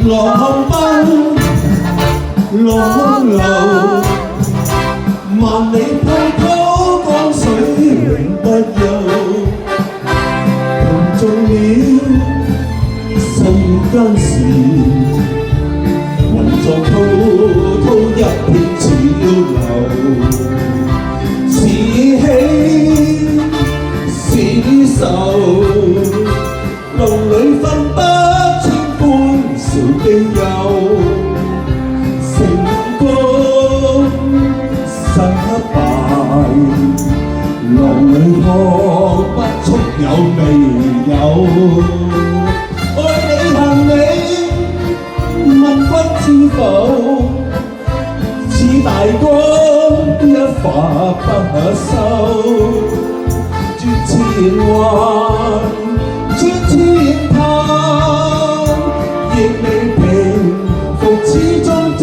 浪奔，浪流，萬里滔滔江水永不休，同中了世間事，雲作滔滔一片潮流，是喜是愁，路裏分不清歡笑悲憂，成功失敗，浪裏看不出有未有。愛你恨你，問君知否？似大江一發不可收，絕前環，絕前盼，亦未平復，始終爭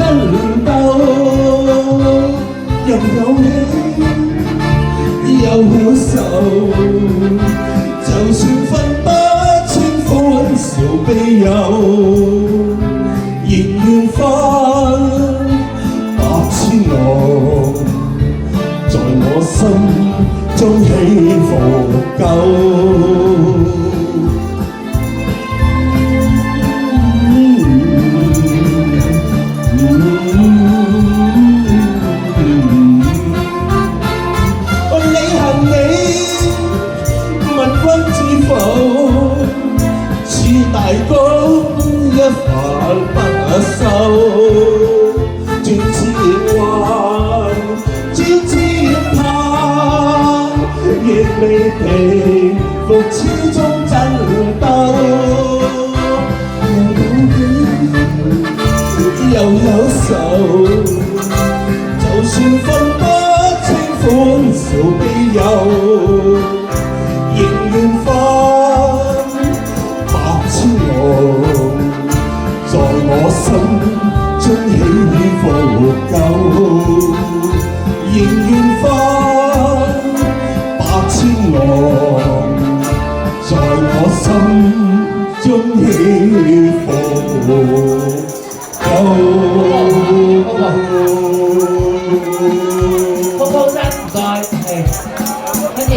鬥。又有喜，又有愁，就算分不清歡笑悲憂，仍願翻百千浪，在我心中起伏夠。大江一發不可收，轉千環，轉千盼，亦未平復，始終爭鬥。又有愁，就算分不清歡笑悲憂，仍願翻在我心中起伏夠，仍願翻百千浪，在我心中起伏夠。Phong Phong Sách rồi, cái gì